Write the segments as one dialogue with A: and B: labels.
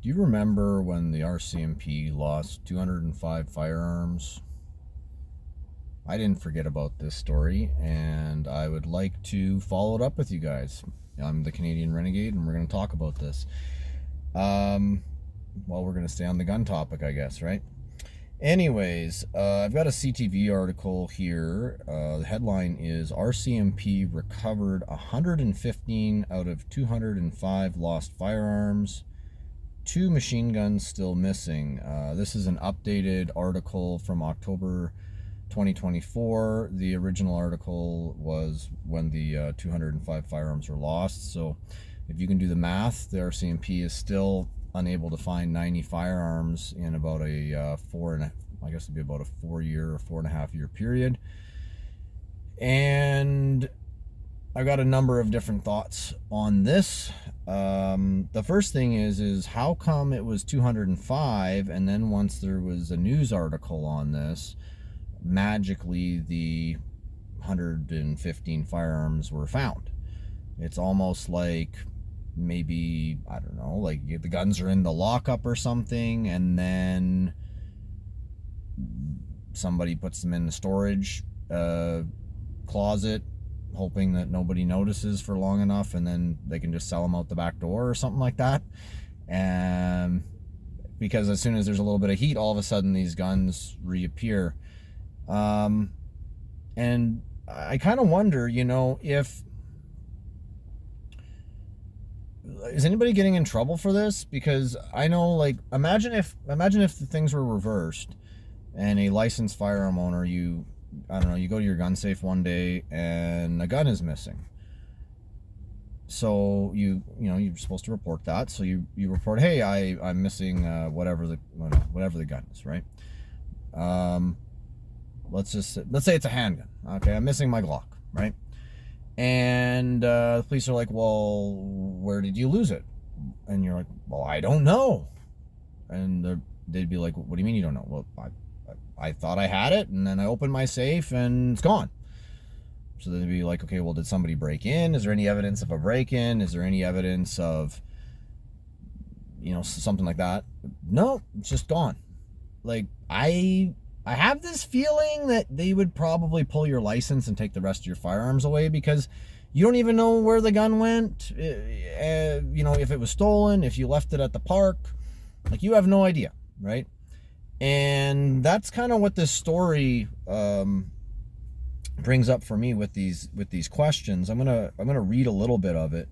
A: Do you remember when the RCMP lost 205 firearms? I didn't forget about this story, and I would like to follow it up with you guys. I'm the Canadian Renegade, and we're going to talk about this. Well, we're going to stay on the gun topic, I guess, right? Anyways, I've got a CTV article here. The headline is RCMP recovered 115 out of 205 lost firearms. 2 machine guns still missing. This is an updated article from October 2024. The original article was when the 205 firearms were lost. So if you can do the math, the RCMP is still unable to find 90 firearms in about a I guess it'd be about a 4-year or 4.5-year period. And I got a number of different thoughts on this. The first thing is how come it was 205, and then once there was a news article on this, magically the 115 firearms were found? It's almost like maybe, I don't know, like the guns are in the lockup or something, and then somebody puts them in the storage closet, hoping that nobody notices for long enough, and then they can just sell them out the back door or something like that. And because as soon as there's a little bit of heat, all of a sudden these guns reappear. And I kind of wonder, if is anybody getting in trouble for this? Because I know, like, imagine if the things were reversed, and a licensed firearm owner, I don't know, you go to your gun safe one day and a gun is missing. So you're supposed to report that. So you report, hey, I'm missing whatever the gun is, right? Let's say it's a handgun. Okay, I'm missing my Glock, right? And the police are like, well, where did you lose it? And you're like, well, I don't know. And they'd be like, what do you mean you don't know? Well, I thought I had it, and then I opened my safe and it's gone. So they'd be like, okay, well, did somebody break in? Is there any evidence of a break-in? Is there any evidence of, something like that? No, it's just gone. Like, I have this feeling that they would probably pull your license and take the rest of your firearms away, because you don't even know where the gun went. If it was stolen, if you left it at the park, like, you have no idea, right? And that's kind of what this story brings up for me with these questions. I'm gonna read a little bit of it,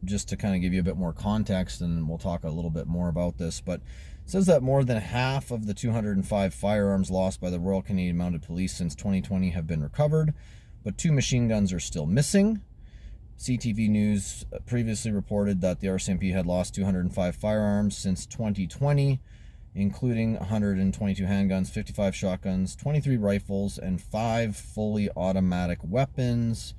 A: just to kind of give you a bit more context, and we'll talk a little bit more about this. But it says that more than half of the 205 firearms lost by the Royal Canadian Mounted Police since 2020 have been recovered, but 2 machine guns are still missing. CTV News previously reported that the RCMP had lost 205 firearms since 2020, including 122 handguns, 55 shotguns, 23 rifles, and 5 fully automatic weapons.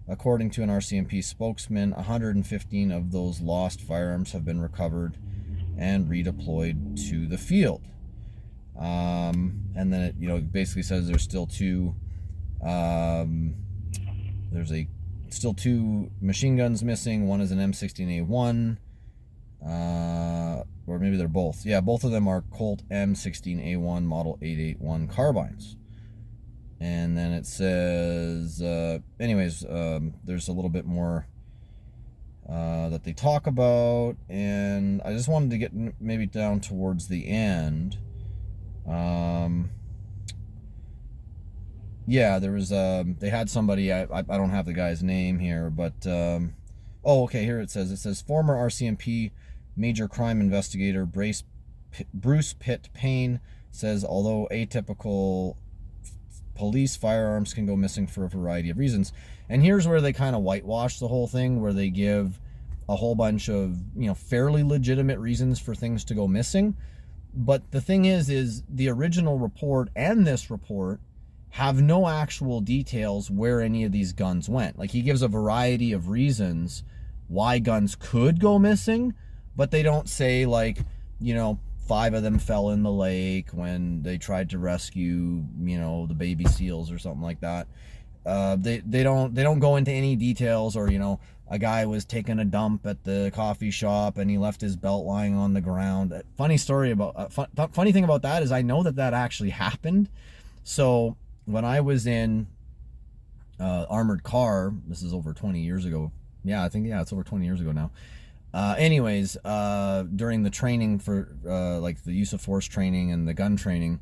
A: According to an RCMP spokesman, 115 of those lost firearms have been recovered and redeployed to the field. And then it basically says there's still 2 still 2 machine guns missing. One is an M16A1, or maybe they're both. Yeah, both of them are Colt M16A1 Model 881 carbines. And then it says, there's a little bit more that they talk about, and I just wanted to get maybe down towards the end. There was they had somebody, I don't have the guy's name here, but okay, here it says former RCMP major crime investigator Bruce Pitt Payne says, although atypical, police firearms can go missing for a variety of reasons. And here's where they kind of whitewash the whole thing, where they give a whole bunch of fairly legitimate reasons for things to go missing. But the thing is the original report and this report have no actual details where any of these guns went. Like, he gives a variety of reasons why guns could go missing, but they don't say, like, 5 of them fell in the lake when they tried to rescue, the baby seals or something like that. They don't go into any details, or a guy was taking a dump at the coffee shop and he left his belt lying on the ground. Funny story about funny thing about that is I know that that actually happened. So when I was in armored car, this is over 20 years ago. Yeah, I think, yeah, it's over 20 years ago now. Anyways, during the training for like the use of force training and the gun training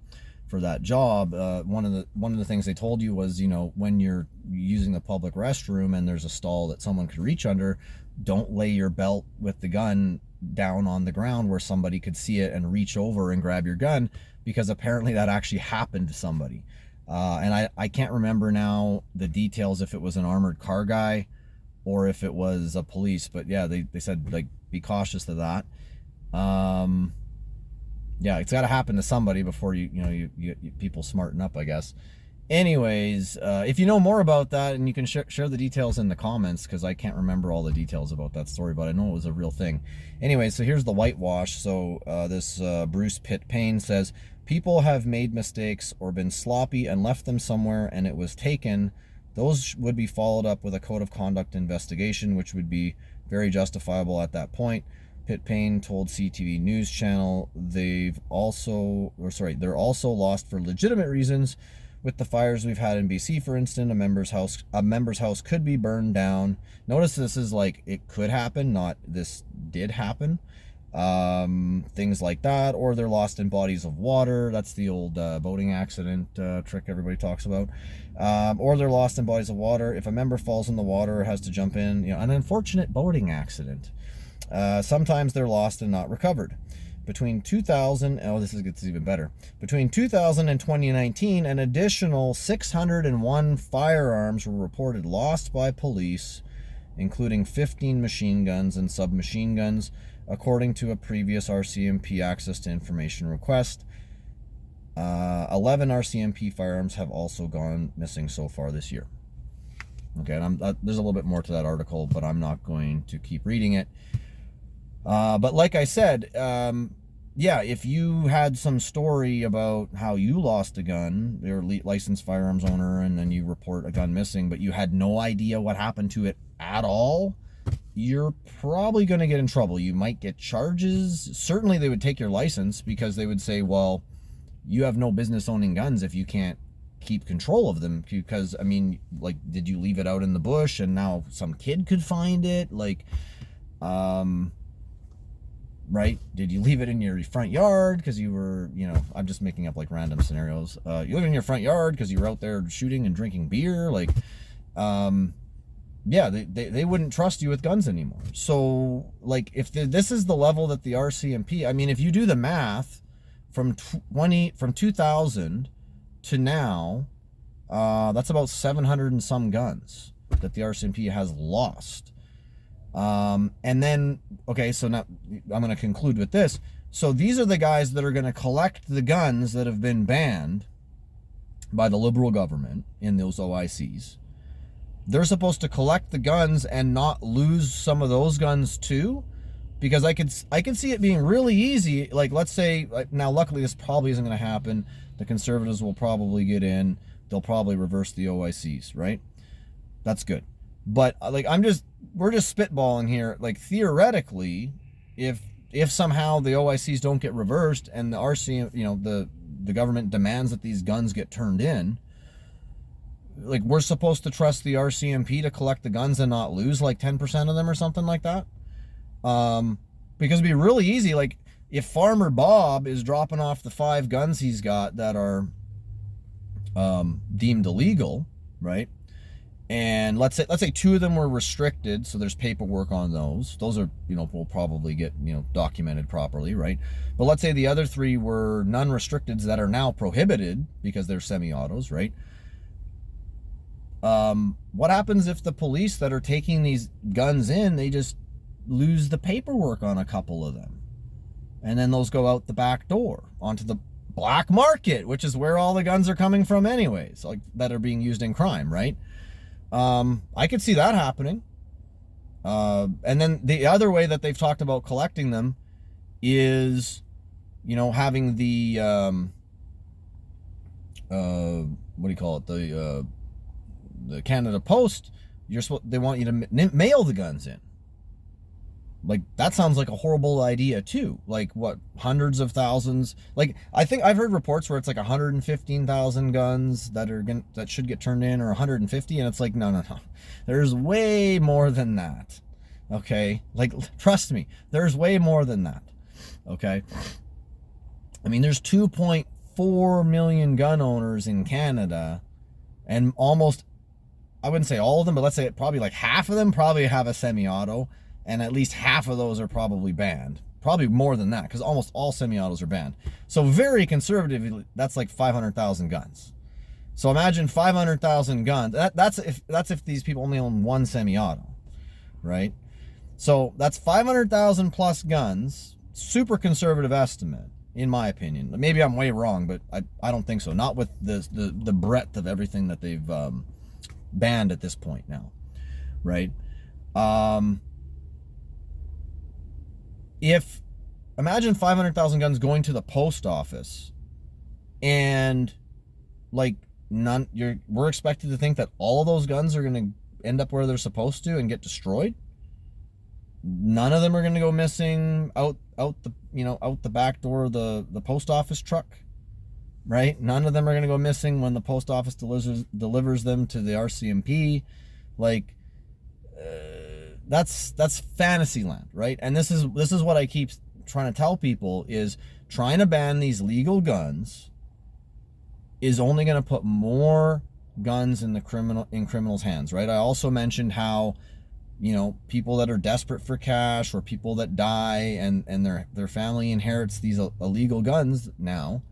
A: for that job, one of the things they told you was, you know, when you're using the public restroom and there's a stall that someone could reach under, don't lay your belt with the gun down on the ground where somebody could see it and reach over and grab your gun, because apparently that actually happened to somebody. And I can't remember now the details, if it was an armored car guy or if it was a police, but yeah, they said, like, be cautious of that. Yeah, it's got to happen to somebody before you people smarten up, I guess. Anyways, if you know more about that, and you can share the details in the comments, because I can't remember all the details about that story, but I know it was a real thing. Anyway, so here's the whitewash. So this Bruce Pitt Payne says, people have made mistakes or been sloppy and left them somewhere and it was taken. Those would be followed up with a code of conduct investigation, which would be very justifiable at that point. Pitt Payne told CTV News Channel they're also lost for legitimate reasons. With the fires we've had in BC, for instance, a member's house could be burned down. Notice this is like, it could happen, not this did happen. Things like that, or they're lost in bodies of water. That's the old boating accident trick everybody talks about. Or they're lost in bodies of water. If a member falls in the water or has to jump in, you know, an unfortunate boating accident. Sometimes they're lost and not recovered. Between 2000, oh, this gets even better. Between 2000 and 2019, an additional 601 firearms were reported lost by police, including 15 machine guns and submachine guns, according to a previous RCMP access to information request. 11 RCMP firearms have also gone missing so far this year. Okay, and there's a little bit more to that article, but I'm not going to keep reading it. But like I said, yeah, if you had some story about how you lost a gun, you're a licensed firearms owner, and then you report a gun missing, but you had no idea what happened to it at all, you're probably going to get in trouble. You might get charges. Certainly they would take your license, because they would say, well, you have no business owning guns if you can't keep control of them. Because, I mean, like, did you leave it out in the bush and now some kid could find it? Like, right? Did you leave it in your front yard because you were, you know, I'm just making up like random scenarios. You live in your front yard because you were out there shooting and drinking beer. Like, yeah, they wouldn't trust you with guns anymore. So, like, if this is the level that the RCMP, I mean, if you do the math from 2000 to now, that's about 700 and some guns that the RCMP has lost. And then, okay, so now I'm going to conclude with this. So these are the guys that are going to collect the guns that have been banned by the Liberal government in those OICs. They're supposed to collect the guns and not lose some of those guns too, because I could see it being really easy. Like, let's say, now luckily this probably isn't going to happen. The Conservatives will probably get in. They'll probably reverse the OICs, right? That's good. But like, we're just spitballing here. Like, theoretically, if somehow the OICs don't get reversed and the RC, you know, the government demands that these guns get turned in, like, we're supposed to trust the RCMP to collect the guns and not lose like 10% of them or something like that. Because it'd be really easy. Like, if Farmer Bob is dropping off the 5 guns he's got that are deemed illegal, right? And let's say 2 of them were restricted, so there's paperwork on those. Those are, you know, will probably get, you know, documented properly, right? But let's say the other 3 were non-restricteds that are now prohibited because they're semi-autos, right? What happens if the police that are taking these guns in, they just lose the paperwork on a couple of them, and then those go out the back door onto the black market, which is where all the guns are coming from anyways, like, that are being used in crime, right? I could see that happening. And then the other way that they've talked about collecting them is, you know, having the what do you call it, the Canada Post they want you to mail the guns in. Like, that sounds like a horrible idea too. Like, what, hundreds of thousands? Like, I think I've heard reports where it's like 115,000 guns that should get turned in, or 150, and it's like, no. There's way more than that. Okay? Like, trust me, there's way more than that. Okay? I mean, there's 2.4 million gun owners in Canada, and almost, I wouldn't say all of them, but let's say probably like half of them probably have a semi-auto, and at least half of those are probably banned. Probably more than that, because almost all semi-autos are banned. So very conservatively, that's like 500,000 guns. So imagine 500,000 guns. That's if these people only own one semi-auto, right? So that's 500,000 plus guns. Super conservative estimate, in my opinion. Maybe I'm way wrong, but I don't think so. Not with the breadth of everything that they've banned at this point now, right? If, imagine 500,000 guns going to the post office, and like we're expected to think that all of those guns are going to end up where they're supposed to and get destroyed. None of them are going to go missing out the back door of the post office truck, right? None of them are going to go missing when the post office delivers them to the RCMP. Like, that's fantasy land, right? And this is what I keep trying to tell people, is trying to ban these legal guns is only going to put more guns in criminals' hands, right? I also mentioned how, people that are desperate for cash, or people that die and their family inherits these illegal guns now,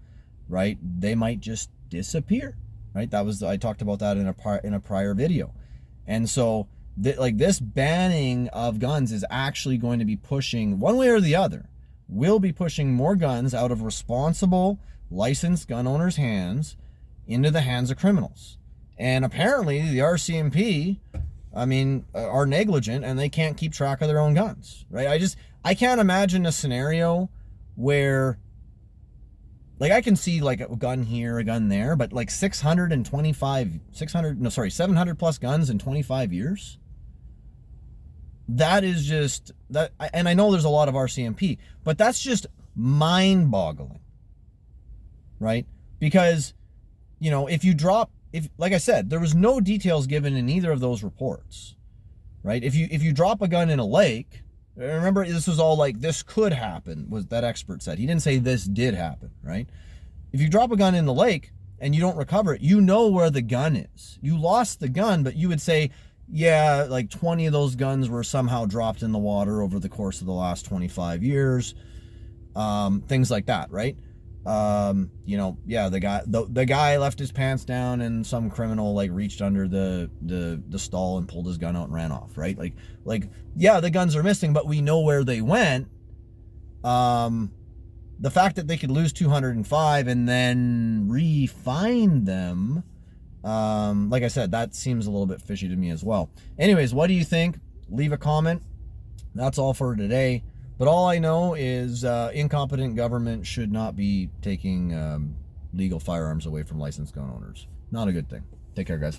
A: right? They might just disappear, right? I talked about that in a prior video. And so this banning of guns is actually going to be pushing, one way or the other, will be pushing more guns out of responsible, licensed gun owners' hands into the hands of criminals. And apparently the RCMP, are negligent, and they can't keep track of their own guns, right? I can't imagine a scenario where, like, I can see like a gun here, a gun there, but like 700 plus guns in 25 years. That is just that. And I know there's a lot of RCMP, but that's just mind boggling, right? Because, if like I said, there was no details given in either of those reports, right? If you drop a gun in a lake, remember, this was all like, this could happen, was that expert said. He didn't say this did happen, right? If you drop a gun in the lake and you don't recover it, you know where the gun is. You lost the gun, but you would say, yeah, like 20 of those guns were somehow dropped in the water over the course of the last 25 years. Things like that, right? The guy left his pants down, and some criminal like reached under the stall and pulled his gun out and ran off, right? Like yeah, the guns are missing, but we know where they went. The fact that they could lose 205 and then re-find them, like I said, that seems a little bit fishy to me as well. Anyways, what do you think? Leave a comment. That's all for today. But all I know is incompetent government should not be taking legal firearms away from licensed gun owners. Not a good thing. Take care, guys.